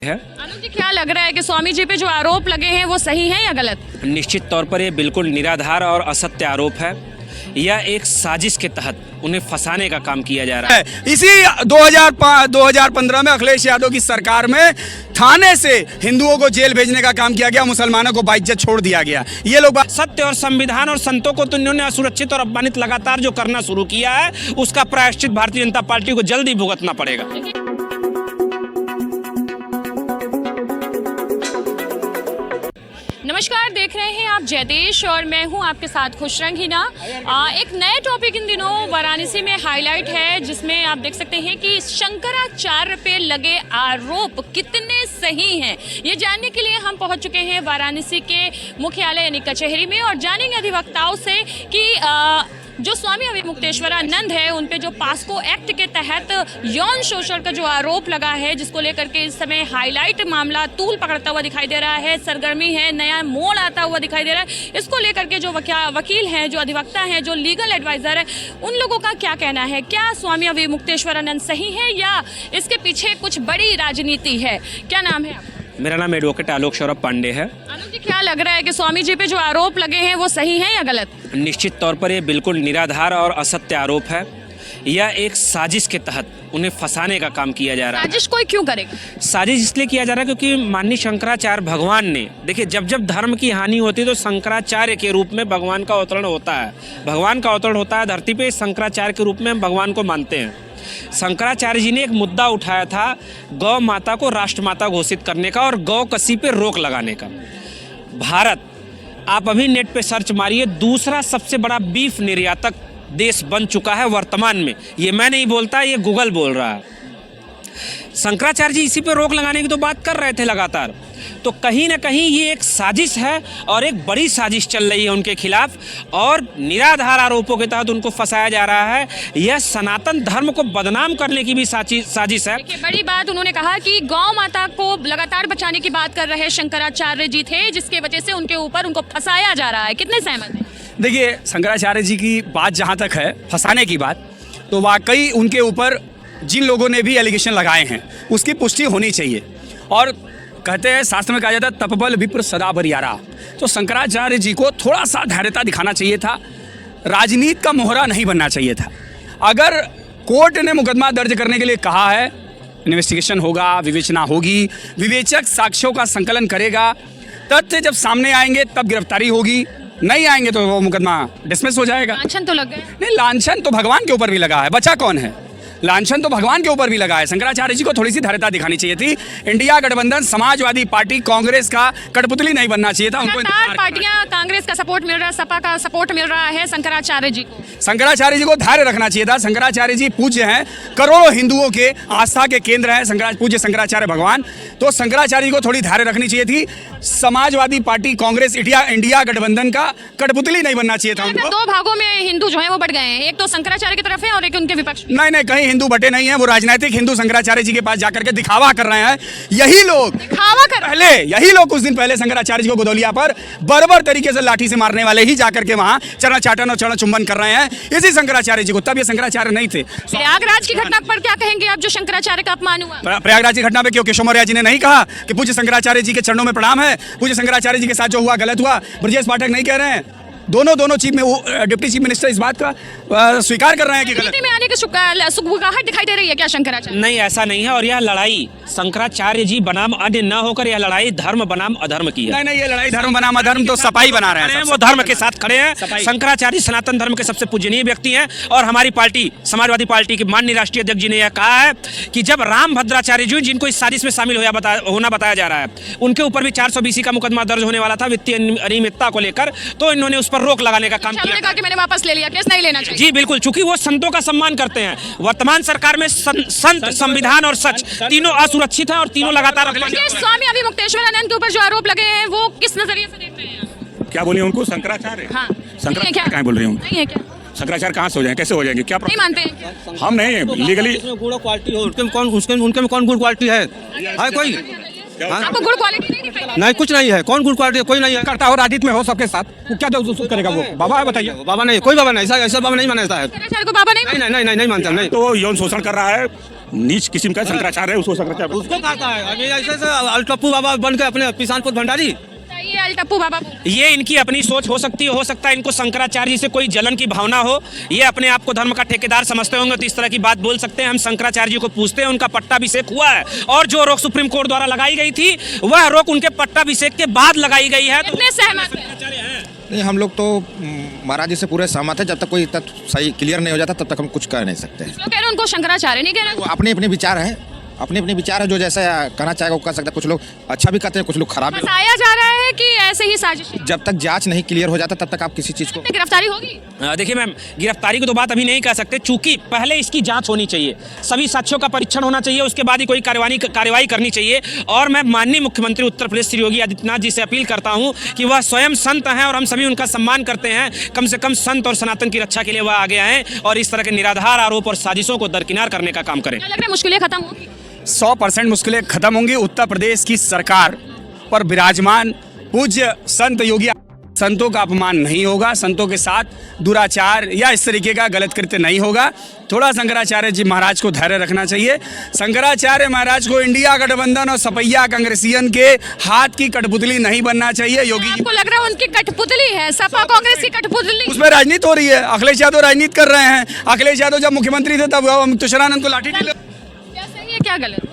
है। अनुज जी, क्या लग रहा है कि स्वामी जी पे जो आरोप लगे हैं वो सही है या गलत? निश्चित तौर पर ये बिल्कुल निराधार और असत्य आरोप है। यह एक साजिश के तहत उन्हें फंसाने का काम किया जा रहा है। इसी 2015 में अखिलेश यादव की सरकार में थाने से हिंदुओं को जेल भेजने का काम किया गया, मुसलमानों को बाइज्जत छोड़ दिया गया। ये लोग सत्य और संविधान और संतों को तो इन्होंने असुरक्षित और अपमानित लगातार जो करना शुरू किया है, उसका प्रायश्चित भारतीय जनता पार्टी को जल्द ही भुगतना पड़ेगा। नमस्कार, देख रहे हैं आप जय देश और मैं हूं आपके साथ खुशरंग हिना। एक नए टॉपिक इन दिनों वाराणसी में हाईलाइट है, जिसमें आप देख सकते हैं कि शंकराचार्य पे लगे आरोप कितने सही हैं। ये जानने के लिए हम पहुंच चुके हैं वाराणसी के मुख्यालय यानी कचहरी में और जानेंगे अधिवक्ताओं से कि जो स्वामी अभिमुक्तेश्वरानंद है उन पे जो पास्को एक्ट के तहत यौन शोषण का जो आरोप लगा है, जिसको लेकर के इस समय हाईलाइट मामला तूल पकड़ता हुआ दिखाई दे रहा है, सरगर्मी है, नया मोड़ आता हुआ दिखाई दे रहा है। इसको लेकर के जो वकील हैं, जो अधिवक्ता हैं, जो लीगल एडवाइजर है, उन लोगों का क्या कहना है? क्या स्वामी अभिमुक्तेश्वरानंद सही है या इसके पीछे कुछ बड़ी राजनीति है? क्या नाम है आपका? मेरा नाम एडवोकेट आलोक सौरभ पांडे है। अनुज जी, क्या लग रहा है कि स्वामी जी पे जो आरोप लगे हैं वो सही है या गलत? निश्चित तौर पर यह बिल्कुल निराधार और असत्य आरोप है। यह एक साजिश के तहत उन्हें फंसाने का काम किया जा रहा है। साजिश कोई क्यों करेगा? साजिश इसलिए किया जा रहा है क्योंकि माननीय शंकराचार्य भगवान ने, देखिए, जब जब धर्म की हानि होती है तो शंकराचार्य के रूप में भगवान का अवतरण होता है। भगवान का अवतरण होता है धरती पे, शंकराचार्य के रूप में हम भगवान को मानते हैं। शंकराचार्य जी ने एक मुद्दा उठाया था गौ माता को राष्ट्रमाता घोषित करने का और गौ कसी पे रोक लगाने का। भारत, आप अभी नेट पे सर्च मारिए, दूसरा सबसे बड़ा बीफ निर्यातक देश बन चुका है वर्तमान में। ये मैं नहीं बोलता, ये गूगल बोल रहा है। शंकराचार्य जी इसी पे रोक लगाने की तो बात कर रहे थे लगातार। तो कहीं ना कहीं ये एक साजिश है और एक बड़ी साजिश चल रही है उनके खिलाफ और निराधार आरोपों के तहत उनको फंसाया जा रहा है। यह सनातन धर्म को बदनाम करने की भी साजिश है। बड़ी बात उन्होंने कहा कि गौ माता को लगातार बचाने की बात कर रहे शंकराचार्य जी थे, जिसके वजह से उनके ऊपर उनको फंसाया जा रहा है। कितने सहमत हैं? देखिए, शंकराचार्य जी की बात जहाँ तक है फंसाने की बात, तो वाकई उनके ऊपर जिन लोगों ने भी एलिगेशन लगाए हैं उसकी पुष्टि होनी चाहिए। और कहते हैं, शास्त्र में कहा जाता है तपबल विप्र सदा बरियारा। तो शंकराचार्य जी को थोड़ा सा धैर्यता दिखाना चाहिए था, राजनीति का मोहरा नहीं बनना चाहिए था। अगर कोर्ट ने मुकदमा दर्ज करने के लिए कहा है, इन्वेस्टिगेशन होगा, विवेचना होगी, विवेचक साक्ष्यों का संकलन करेगा, तथ्य जब सामने आएंगे तब गिरफ्तारी होगी, नहीं आएंगे तो वो मुकदमा डिसमिस हो जाएगा। लांछन तो लग गए। नहीं, लांछन तो भगवान के ऊपर भी लगा है, बचा कौन है? लांछन तो भगवान के ऊपर भी लगा है। शंकराचार्य जी को थोड़ी सी धैर्यता दिखानी चाहिए थी। इंडिया गठबंधन, समाजवादी पार्टी, कांग्रेस का कठपुतली नहीं बनना चाहिए था उनको। पार्टियां, कांग्रेस का सपोर्ट मिल रहा है, सपा का सपोर्ट मिल रहा है शंकराचार्य जी को। शंकराचार्य जी को धैर्य रखना चाहिए था। शंकराचार्य जी पूज्य हैं, करोड़ों हिंदुओं के आस्था के केंद्र हैं पूज्य शंकराचार्य भगवान। तो शंकराचार्य जी को थोड़ी धैर्य रखनी चाहिए थी। समाजवादी पार्टी, कांग्रेस, इंडिया गठबंधन का कठपुतली नहीं बनना चाहिए था उनको। दो भागों में हिंदू जो है वो बढ़ गए हैं, एक तो शंकराचार्य की तरफ है और एक उनके विपक्ष। नहीं, कहीं हिंदू बटे नहीं है। वो राजनीतिक हिंदू शंकराचार्य जी के पास जाकर के दिखावा कर रहे हैं। यही लोग कुछ दिन पहले शंकराचार्य जी को गोदौलिया पर बर्बर तरीके से लाठी से मारने वाले ही जाकर के वहां चरण चाटन और चरण चुंबन कर रहे हैं इसी शंकराचार्य जी को। तब ये शंकराचार्य नहीं थे। प्रयागराज की घटना पर क्या कहेंगे आप, जो शंकराचार्य का अपमान हुआ? प्रयागराज की घटना पे क्यों केशव मौर्य जी ने नहीं कहा कि पूज्य शंकराचार्य जी के चरणों में प्रणाम है, पूज्य शंकराचार्य जी के साथ जो हुआ गलत हुआ? ब्रजेश पाठक नहीं कह रहे हैं? दोनों डिप्टी चीफ मिनिस्टर इस बात का स्वीकार कर रहे हैं कि गलत में आने की सुगबुगाहट दिखाई दे रही है क्या शंकराचार्य? नहीं, ऐसा नहीं है। और यह लड़ाई शंकराचार्य जी बनाम अन्य न होकर यह लड़ाई धर्म बनाम अधर्म की है। नहीं, ये लड़ाई धर्म बनाम अधर्म तो सपाई बना रहे हैं। वो धर्म के साथ खड़े हैं। शंकराचार्य सनातन धर्म के सबसे पूजनीय व्यक्ति हैं और हमारी पार्टी, समाजवादी पार्टी के माननीय राष्ट्रीय अध्यक्ष जी ने यह कहा है कि जब राम भद्राचार्य जी, जिनको इस साजिश में शामिल होना बताया जा रहा है, उनके ऊपर भी 420 का मुकदमा दर्ज होने वाला था वित्तीय अनियमितता को लेकर, तो इन्होंने उस पर रोक लगाने का काम किया। कहा कि मैंने वापस ले लिया, केस नहीं लेना चाहिए। जी बिल्कुल, चूंकि वो संतों का सम्मान करते हैं। वर्तमान सरकार में संत, संविधान और सच तीनों असुरक्षित हैं और तीनों लगातार। स्वामी अभिमुक्तेश्वरानंद के ऊपर जो आरोप लगे हैं वो किस नजरिए से देख रहे हैं? क्या बोलिए उनको? शंकराचार्य? हाँ, शंकराचार्य कहाँ बोल रही हूँ? नहीं है क्या? शंकराचार्य कहाँ से हो जाएंगे, कैसे हो जाएंगे? क्या नहीं मानते हैं? हम नहीं लीगली। गुड क्वालिटी हो, उनके में कौन गुड क्वालिटी है कोई? हाँ? आपको गुड क्वालिटी नहीं दिखाई? नहीं, कुछ नहीं है। कौन गुड क्वालिटी, कोई नहीं है। करता हो राजनीति में हो सबके साथ, वो क्या करेगा वो? बाबा है, बताइए। बाबा नहीं, कोई बाबा नहीं, ऐसा बाबा नहीं मानता है। शंकराचार्य को बाबा नहीं नहीं नहीं नहीं नहीं मानता, नहीं। तो वो यौन शोषण कर रहा है, नीच किस्म का शंकराचार्य है, उसको शंकराचार्य उसको कहता है अभी ऐसे अलटप्पू बाबा बन के अपने किसानपुर भंडारी। चाहिए अलटप्पू बाबा को। ये इनकी अपनी सोच हो सकती है, हो सकता है इनको शंकराचार्य जी से कोई जलन की भावना हो, ये अपने आप को धर्म का ठेकेदार समझते होंगे तो इस तरह की बात बोल सकते हैं। हम शंकराचार्य जी को पूछते हैं, उनका पट्टाभिषेक हुआ है और जो रोक सुप्रीम कोर्ट द्वारा लगाई गई थी वह रोक उनके पट्टाभिषेक के बाद लगाई गई है। तो कितने सहमत हैं? नहीं, हम लोग तो महाराज जी से पूरे सहमत है। जब तक कोई तथ्य सही क्लियर नहीं हो जाता तब तक हम कुछ कह नहीं सकते हैं। लोग कह रहे हैं उनको शंकराचार्य नहीं कहना। वो अपने अपने विचार है, अपने अपने विचार है, जो जैसा कहना चाहेगा वो कह सकता है। कुछ लोग अच्छा भी कहते हैं, कुछ लोग खराब भी। बताया जा रहा है कि ऐसे ही साजिश है। जब तक जांच नहीं क्लियर हो जाता तब तक आप किसी चीज को गिरफ्तारी होगी? देखिए मैम, गिरफ्तारी की तो बात अभी नहीं कह सकते, चूंकि पहले इसकी जांच होनी चाहिए, सभी साक्ष्यों का परीक्षण होना चाहिए, उसके बाद ही कोई कार्रवाई करनी चाहिए। और मैं माननीय मुख्यमंत्री उत्तर प्रदेश श्री योगी आदित्यनाथ जी से अपील करता हूं कि वह स्वयं संत हैं और हम सभी उनका सम्मान करते हैं। कम से कम संत और सनातन की रक्षा के लिए वह आगे आएं और इस तरह के निराधार आरोप और साजिशों को दरकिनार करने का काम करें। क्या लग रहा है मुश्किलें खत्म होगी? 100% मुश्किलें खत्म होंगी। उत्तर प्रदेश की सरकार पर विराजमान पूज्य संत योगी, संतों का अपमान नहीं होगा, संतों के साथ दुराचार या इस तरीके का गलत कृत्य नहीं होगा। थोड़ा शंकराचार्य जी महाराज को धैर्य रखना चाहिए। शंकराचार्य महाराज को इंडिया गठबंधन और सपैया कांग्रेसियन के हाथ की कठपुतली नहीं बनना चाहिए। योगी जी, आपको लग रहा है उनकी कठपुतली है, सपा कांग्रेस की कठपुतली? उसमें राजनीति हो रही है। अखिलेश यादव राजनीति कर रहे हैं। अखिलेश यादव जब मुख्यमंत्री थे तब तुषारानंद को लाठी क्या सही है क्या गलत?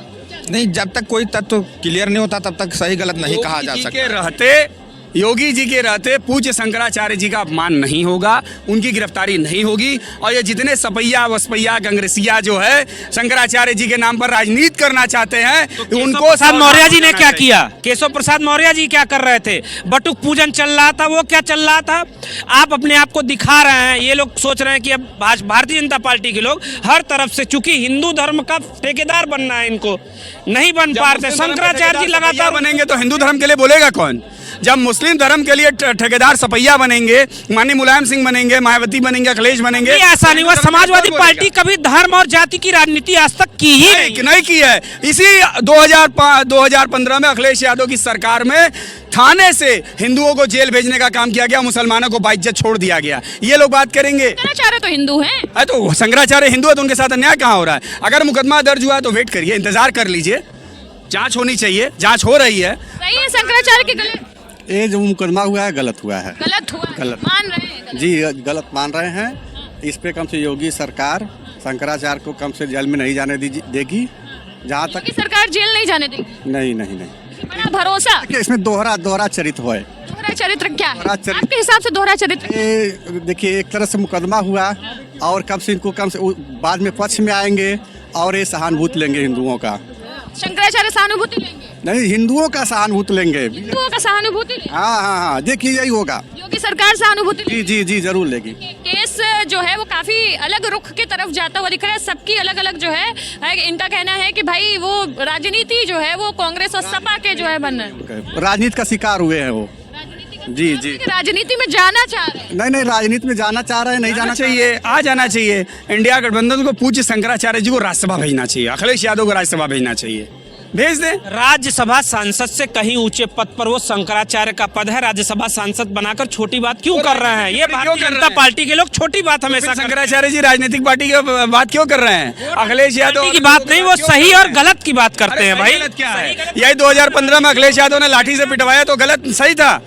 नहीं, जब तक कोई तथ्य क्लियर नहीं होता तब तक सही गलत नहीं कहा जा सकता। योगी जी के रहते पूज्य शंकराचार्य जी का अपमान नहीं होगा, उनकी गिरफ्तारी नहीं होगी। और ये जितने सपैया वसपैया कांग्रेसिया जो है शंकराचार्य जी के नाम पर राजनीति करना चाहते हैं, उनको प्रसाद मौर्य जी ने क्या किया? केशव प्रसाद मौर्य जी क्या कर रहे थे? बटुक पूजन चल रहा था, वो क्या चल रहा था? आप अपने आप को दिखा रहे हैं। ये लोग सोच रहे हैं कि अब भारतीय जनता पार्टी के लोग हर तरफ से, चूंकि हिंदू धर्म का ठेकेदार बनना है, इनको नहीं बन पा रहे। शंकराचार्य जी लगातार बनेंगे तो हिंदू धर्म के लिए बोलेगा कौन? जब मुस्लिम धर्म के लिए ठेकेदार सपैया बनेंगे, माननीय मुलायम सिंह बनेंगे, मायावती बनेंगे, अखिलेश बनेंगे, ऐसा नहीं हुआ। समाजवादी पार्टी कभी धर्म और जाति की राजनीति आज तक की ही नहीं की है। इसी 2015 में अखिलेश यादव की सरकार में थाने से हिंदुओं को जेल भेजने का काम किया गया, मुसलमानों को बाइज्जत छोड़ दिया गया। ये लोग बात करेंगे। शंकराचार्य तो हिंदू हैं। तो शंकराचार्य हिंदू है तो उनके साथ अन्याय कहाँ हो रहा है? अगर मुकदमा दर्ज हुआ है तो वेट करिए, इंतजार कर लीजिए, जांच होनी चाहिए, जांच हो रही है। सही है शंकराचार्य की गलत? ये जो मुकदमा हुआ है गलत हुआ है। गलत हुआ है। गलत। मान रहे हैं गलत? जी गलत मान रहे हैं। इस पे कम से योगी सरकार शंकराचार्य को कम से जेल में नहीं जाने देगी। जहाँ तक योगी सरकार जेल नहीं जाने देगी? नहीं नहीं नहीं। बड़ा भरोसा। देखिए इसमें दोहरा चरित्र है। दोहरा चरित्र क्या है दोहरा चरित्र- आपके हिसाब से? दोहरा चरित्र ये देखिए एक तरह से मुकदमा हुआ और कब से इनको कम से बाद में पक्ष में आएंगे और ये सहानुभूति लेंगे हिंदुओं का। शंकराचार्य सहानुभूति लेंगे? नहीं, हिंदुओं का सहानुभूति लेंगे। हिंदुओं का सहानुभूति लेंगे? हाँ, देखिए यही होगा। योगी सरकार सहानुभूति जी जी जी जरूर लेगी। केस जो है वो काफी अलग रुख की तरफ जाता हुआ दिख रहा है। सबकी अलग अलग जो है, इनका कहना है कि भाई वो राजनीति जो है वो कांग्रेस और सपा के जो है बन रहे हैं। राजनीति का शिकार हुए हैं वो। जी जी। राजनीति में जाना चाह रहे हैं? नहीं, राजनीति में जाना चाह रहे हैं, नहीं जाना चाहिए, आ जाना चाहिए। इंडिया गठबंधन को पूज्य शंकराचार्य जी को राज्यसभा भेजना चाहिए, अखिलेश यादव को राज्यसभा भेजना चाहिए, भेज दें। राज्यसभा सांसद से कहीं ऊंचे पद पर वो शंकराचार्य का पद है, राज्यसभा सांसद बनाकर छोटी बात क्यों कर रहे हैं? ये भारतीय जनता पार्टी के लोग छोटी बात हमेशा। शंकराचार्य जी राजनीतिक पार्टी की बात क्यों कर रहे हैं? अखिलेश यादव की बात नहीं, वो सही और गलत की बात करते हैं भाई। गलत क्या है? यही 2015 में अखिलेश यादव ने लाठी से पिटवाया तो गलत सही था,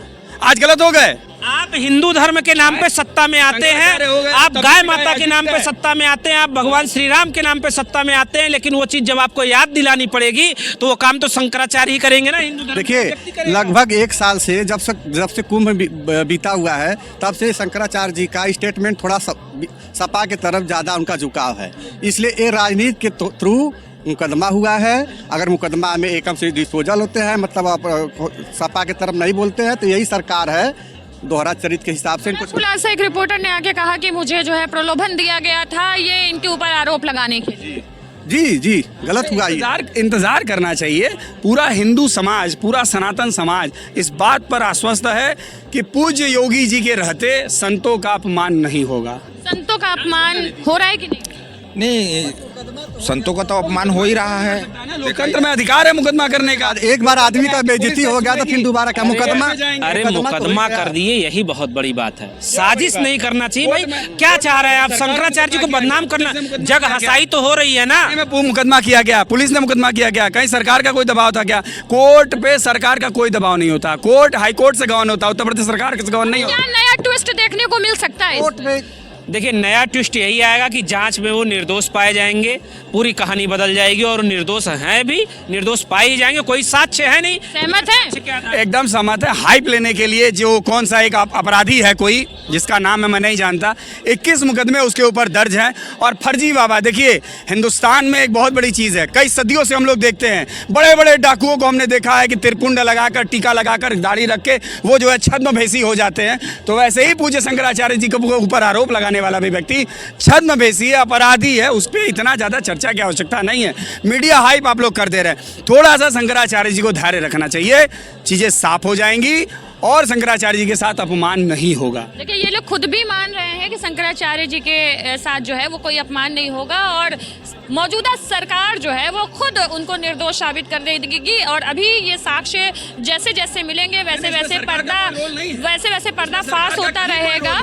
आज गलत हो गए। आप हिंदू धर्म के नाम पे सत्ता में आते हैं, आप गाय माता के नाम पे सत्ता में आते हैं, आप भगवान श्री राम के नाम पे सत्ता में आते हैं, लेकिन वो चीज जब आपको याद दिलानी पड़ेगी तो वो काम तो शंकराचार्य ही करेंगे ना। हिंदू धर्म देखिए लगभग एक साल से जब से कुंभ बीता हुआ है तब से शंकराचार्य जी का स्टेटमेंट थोड़ा सपा के तरफ ज़्यादा उनका झुकाव है। इसलिए ये राजनीति के थ्रू मुकदमा हुआ है। अगर मुकदमा में एकम से डिस्पोजल होते हैं, मतलब आप सपा के तरफ नहीं बोलते हैं, तो यही सरकार है दोहरा चरित्र के हिसाब से इनको। खुलासा एक रिपोर्टर ने आके कहा कि मुझे जो है प्रलोभन दिया गया था ये इनके ऊपर आरोप लगाने के लिए। जी गलत हुआ। इंतजार करना चाहिए। पूरा हिंदू समाज, पूरा सनातन समाज इस बात पर आश्वस्त है कि पूज्य योगी जी के रहते संतों का अपमान नहीं होगा। संतों का अपमान हो रहा है कि नहीं? नहीं, संतों का तो अपमान हो ही रहा है। लोकतंत्र में अधिकार है मुकदमा करने का। एक बार आदमी का बेइज्जती हो गया तो फिर दोबारा का मुकदमा। अरे मुकदमा कर दिए, यही बहुत बड़ी बात है। साजिश नहीं करना चाहिए भाई। क्या चाह रहे हैं आप? शंकराचार्य जी को बदनाम करना, जग हंसाई तो हो रही है ना। मुकदमा किया गया, पुलिस ने मुकदमा किया गया, कहीं सरकार का कोई दबाव था क्या? कोर्ट पे सरकार का कोई दबाव नहीं होता, कोर्ट हाई कोर्ट से गवर्न होता, उत्तर प्रदेश सरकार से गवर्न नहीं होता। क्या नया ट्विस्ट देखने को मिल सकता है? कोर्ट में देखिए, नया ट्विस्ट यही आएगा कि जांच में वो निर्दोष पाए जाएंगे, पूरी कहानी बदल जाएगी और निर्दोष हैं भी, निर्दोष पाए ही जाएंगे, कोई साक्ष्य है नहीं। सहमत है? एकदम सहमत है। हाइप लेने के लिए जो कौन सा एक अपराधी है कोई जिसका नाम है मैं नहीं जानता, 21 मुकदमे उसके ऊपर दर्ज हैं और फर्जी बाबा। देखिए, हिंदुस्तान में एक बहुत बड़ी चीज़ है, कई सदियों से हम लोग देखते हैं बड़े बड़े डाकुओं को हमने देखा है कि त्रिपुंड लगाकर, टीका लगाकर, दाढ़ी रख के वो जो है छद्मवेशी हो जाते हैं। तो वैसे ही पूज्य शंकराचार्य जी के ऊपर आरोप लगाने वाला भी व्यक्ति छद्मवेशी है, अपराधी है, उस पर इतना ज़्यादा चर्चा की आवश्यकता नहीं है। मीडिया हाइप आप लोग कर दे रहे हैं। थोड़ा सा शंकराचार्य जी को धैर्य रखना चाहिए, चीज़ें साफ हो जाएंगी और शंकराचार्य जी के साथ अपमान नहीं होगा। देखिए, ये लोग खुद भी मान रहे हैं कि शंकराचार्य जी के साथ जो है वो कोई अपमान नहीं होगा और मौजूदा सरकार जो है वो खुद उनको निर्दोष साबित कर देगी। और अभी ये साक्ष्य जैसे जैसे मिलेंगे वैसे वैसे पर्दाफाश होता रहेगा।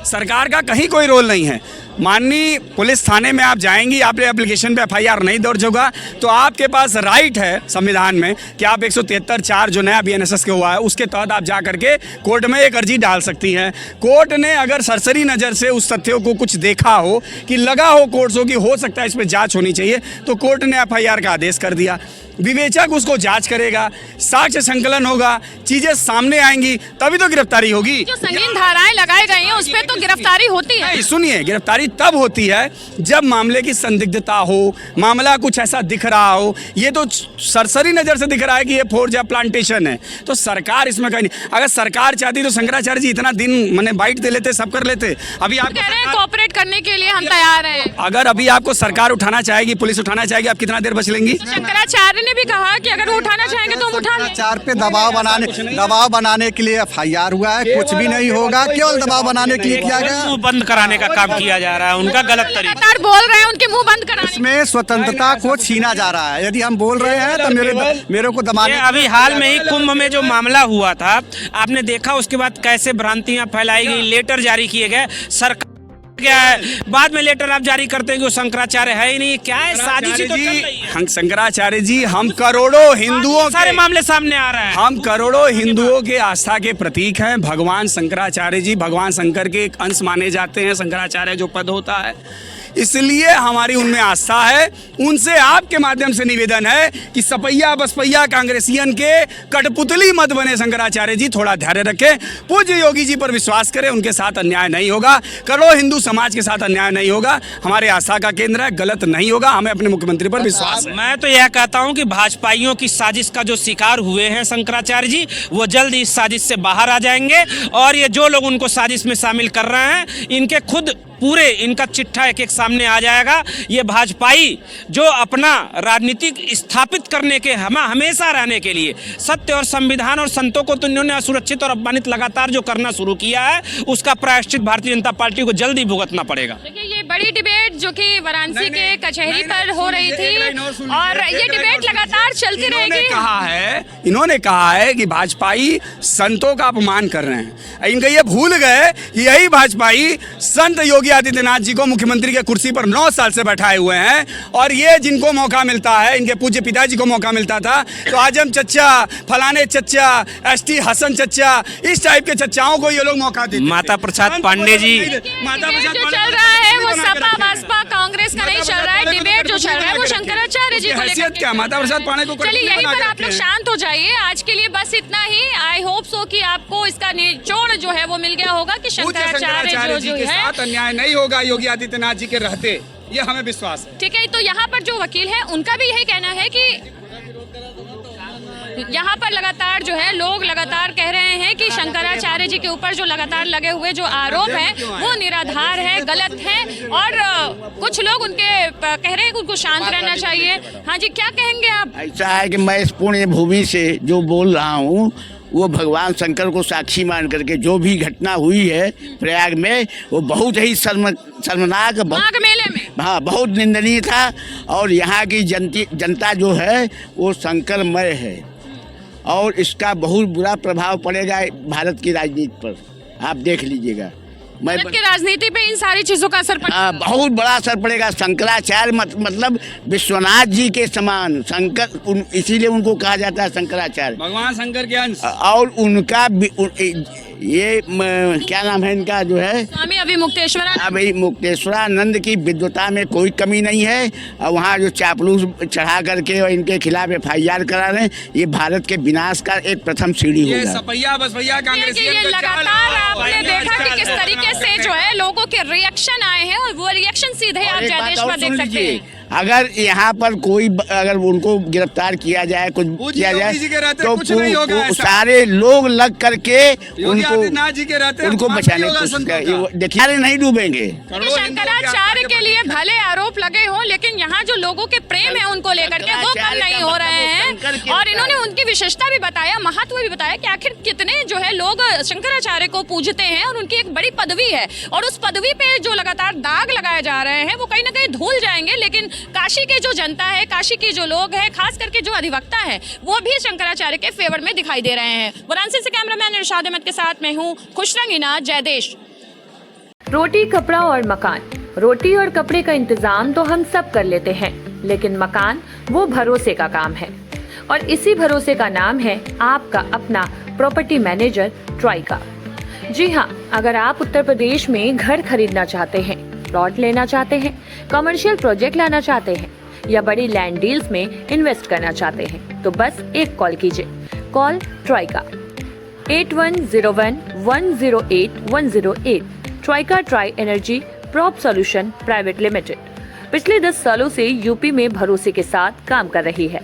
सरकार का कहीं कोई रोल नहीं है। माननीय पुलिस थाने में आप जाएंगी, आपने एप्लीकेशन पे FIR नहीं दर्ज होगा तो आपके पास राइट है संविधान में कि आप 173(4) जो नया BNSS के हुआ है उसके तहत आप जा करके कोर्ट में एक अर्जी डाल सकती हैं। कोर्ट ने अगर सरसरी नज़र से उस तथ्यों को कुछ देखा हो कि लगा हो कोर्ट्स की हो सकता है इस पर जाँच होनी चाहिए, तो कोर्ट ने FIR का आदेश कर दिया। विवेचक उसको जांच करेगा, साक्ष्य संकलन होगा, चीजें सामने आएंगी, तभी तो गिरफ्तारी होगी। जो संगीन धाराएं लगाई गई हैं उस पर तो गिरफ्तारी होती है। सुनिए, गिरफ्तारी तब होती है जब मामले की संदिग्धता हो, मामला कुछ ऐसा दिख रहा हो। ये तो सरसरी नजर से दिख रहा है कि ये फोर्ज या प्लांटेशन है, तो सरकार इसमें कहीं नहीं। अगर सरकार चाहती तो शंकराचार्य जी इतना दिन मैंने बाइट दे लेते, सब कर लेते। अभी आप कह रहे हैं कोऑपरेट करने के लिए हम तैयार हैं। अगर अभी आपको सरकार उठाना चाहेगी, पुलिस उठाना चाहेगी, आप कितना देर बच लेंगी? शंकराचार्य ने भी कहा कि अगर वो उठाना चाहेंगे तो हम उठा लेंगे। चार पे दबाव बनाने के लिए FIR हुआ है, कुछ भी नहीं होगा, केवल दबाव बनाने के लिए किया गया। मुंह बंद कराने का काम किया जा रहा है, उनका गलत तरीका। लगातार बोल रहे हैं उनके मुंह बंद कराने। इसमें स्वतंत्रता को छीना जा रहा है। यदि हम बोल रहे हैं तो मेरे को दबाने। अभी हाल में ही कुंभ में जो मामला हुआ था, आपने देखा उसके बाद कैसे भ्रांतियां फैलाई गई, लेटर जारी किए गए। सरकार क्या है, बाद में लेटर आप जारी करते हैं कि वो शंकराचार्य है ही नहीं। क्या है, साजिश तो चल रही है। शंकराचार्य जी, हम करोड़ों हिंदुओं सारे मामले सामने आ रहे हैं। हम करोड़ों हिंदुओं के आस्था के प्रतीक हैं। भगवान शंकराचार्य जी भगवान शंकर के एक अंश माने जाते हैं। शंकराचार्य जो पद होता है, इसलिए हमारी उनमें आस्था है। उनसे आपके माध्यम से निवेदन है कि सपैया बसपैया कांग्रेसियन के कठपुतली मत बने। शंकराचार्य जी थोड़ा धैर्य रखें, पूज्य योगी जी पर विश्वास करें, उनके साथ अन्याय नहीं होगा, करोड़ों हिंदू समाज के साथ अन्याय नहीं होगा। हमारे आस्था का केंद्र है, गलत नहीं होगा, हमें अपने मुख्यमंत्री पर विश्वास है। मैं तो यह कहता हूं कि भाजपाइयों की साजिश का जो शिकार हुए हैं शंकराचार्य जी, वो जल्द इस साजिश से बाहर आ जाएंगे और ये जो लोग उनको साजिश में शामिल कर रहे हैं, इनके खुद पूरे इनका चिट्ठा एक एक सामने आ जाएगा। ये भाजपाई जो अपना राजनीतिक स्थापित करने के हमेशा रहने के लिए सत्य और संविधान और संतों को तो इन्होंने असुरक्षित और अपमानित लगातार जो करना शुरू किया है, उसका प्रायश्चित भारतीय जनता पार्टी को जल्दी भुगतना पड़ेगा। देखिए, ये बड़ी डिबेट जो कि वाराणसी के कचहरी पर हो रही थी और ये डिबेट लगातार चलती रहेगी। इन्होंने कहा है कि भाजपाई संतों का अपमान कर रहे हैं। इनका ये भूल गए कि यही भाजपाई संत योगी आदित्यनाथ जी को मुख्यमंत्री के कुर्सी पर 9 साल से बैठाए हुए हैं और ये जिनको मौका मिलता है, इनके पूज्य पिताजी को मौका मिलता था तो आजम चच्चा, फलाने चच्चा, ST हसन चच्चा, इस टाइप के चच्चाओं को ये लोग मौका देते। माता प्रसाद पांडे जी, जो चल रहा है वो सपा बसपा कांग्रेस का नहीं चल रहा है। डिबेट जो चल रहा है वो शंकराचार्य जी को लेकर। क्या माता प्रसाद पांडे को? चलिए, यहीं पर आप लोग शांत हो जाइए। आज के लिए बस इतना ही। आई होप सो कि आपको इसका निचोड़ जो है वो मिल गया होगा कि शंकराचार्य जो है अन्याय नहीं होगा योगी आदित्यनाथ जी के रहते, ये हमें विश्वास है। ठीक है, तो यहाँ पर जो वकील है उनका भी यही कहना है कि यहाँ पर लगातार जो है लोग लगातार कह रहे हैं कि शंकराचार्य जी के ऊपर जो लगातार लगे हुए जो आरोप हैं वो निराधार है, गलत है और कुछ लोग उनके कह रहे हैं कि उनको शांत रहना चाहिए। हाँ जी, क्या कहेंगे आप? ऐसा है कि मैं इस पुण्य भूमि से जो बोल रहा हूँ वो भगवान शंकर को साक्षी मान करके जो भी घटना हुई है प्रयाग में, वो बहुत ही शर्मनाक। माघ मेले में हाँ बहुत निंदनीय था। और यहाँ की जनता जो है वो संकरमय है और इसका बहुत बुरा प्रभाव पड़ेगा भारत की राजनीति पर, आप देख लीजिएगा। भारत की राजनीति पे इन सारी चीजों का असर पड़ेगा। बहुत बड़ा असर पड़ेगा। शंकराचार्य मतलब विश्वनाथ जी के समान इसीलिए उनको कहा जाता है शंकराचार्य, भगवान शंकर के अंश। और उनका ये क्या नाम है इनका जो है स्वामी अभिमुक्तेश्वरानंद की विद्वता में कोई कमी नहीं है। और वहाँ जो चापलूस चढ़ा करके और इनके खिलाफ FIR करा रहे हैं, ये भारत के विनाश का एक प्रथम सीढ़ी होगा। सपैया बसपैया ये लगातार आपने देखा कि किस तरीके से जो है लोगों के रिएक्शन आए हैं और वो रिएक्शन सीधे आप जयदेश पर देख सकते हैं। अगर यहाँ पर कोई अगर उनको गिरफ्तार किया जाए, कुछ किया जाए तो सारे लोग लग करके उनको बचाने की कोशिश करें। देखिए नहीं डूबेंगे। शंकराचार्य के लिए भले आरोप लगे हों, लेकिन यहाँ जो लोगों के प्रेम है उनको लेकर के वो कम नहीं हो रहे हैं। और इन्होंने उनकी विशेषता भी बताया, महत्व भी बताया कि आखिर कितने जो है लोग शंकराचार्य को पूजते हैं और उनकी एक बड़ी पदवी है। और उस पदवी पे जो लगातार दाग लगाए जा रहे हैं वो कहीं ना कहीं धूल जाएंगे। लेकिन काशी के जो जनता है, काशी के जो लोग हैं, खास करके जो अधिवक्ता है, वो भी शंकराचार्य के फेवर में दिखाई दे रहे हैं। वाराणसी से कैमरामैन इरशाद अहमद के साथ मैं हूँ खुशरंगीना, जयदेश। रोटी, कपड़ा और मकान। रोटी और कपड़े का इंतजाम तो हम सब कर लेते हैं, लेकिन मकान वो भरोसे का काम है। और इसी भरोसे का नाम है आपका अपना प्रॉपर्टी मैनेजर ट्राइका। जी हाँ, अगर आप उत्तर प्रदेश में घर खरीदना चाहते हैं, प्लॉट लेना चाहते हैं, कमर्शियल प्रोजेक्ट लाना चाहते हैं या बड़ी लैंड डील्स में इन्वेस्ट करना चाहते हैं, तो बस एक कॉल कीजिए। Call Traika 8101108108। Traika tri energy prop solution private limited पिछले 10 सालों से यूपी में भरोसे के साथ काम कर रही है।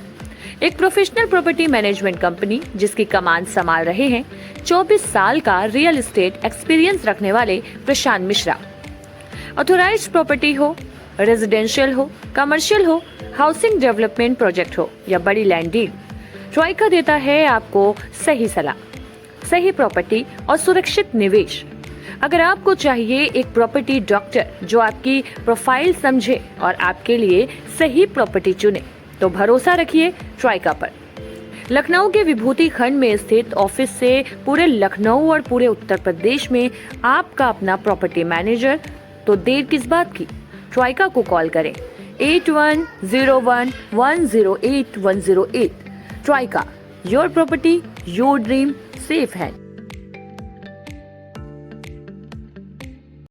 एक प्रोफेशनल प्रॉपर्टी मैनेजमेंट कंपनी जिसकी कमान संभाल रहे हैं 24 साल का रियल एस्टेट एक्सपीरियंस रखने वाले प्रशांत मिश्रा। ऑथोराइज्ड प्रॉपर्टी हो, रेजिडेंशियल हो, कमर्शियल हो, हाउसिंग डेवलपमेंट प्रोजेक्ट हो या बड़ी लैंड डील, ट्राइका देता है आपको सही सलाह, सही प्रॉपर्टी और सुरक्षित निवेश। अगर आपको चाहिए एक प्रॉपर्टी डॉक्टर जो आपकी प्रोफाइल समझे और आपके लिए सही प्रॉपर्टी चुने, तो भरोसा रखिए ट्राइका पर। लखनऊ के विभूति खंड में स्थित ऑफिस से पूरे लखनऊ और पूरे उत्तर प्रदेश में आपका अपना प्रॉपर्टी मैनेजर, तो देर किस बात की, ट्राइका को कॉल करें 8101108108। Traika, your property your dream safe hand.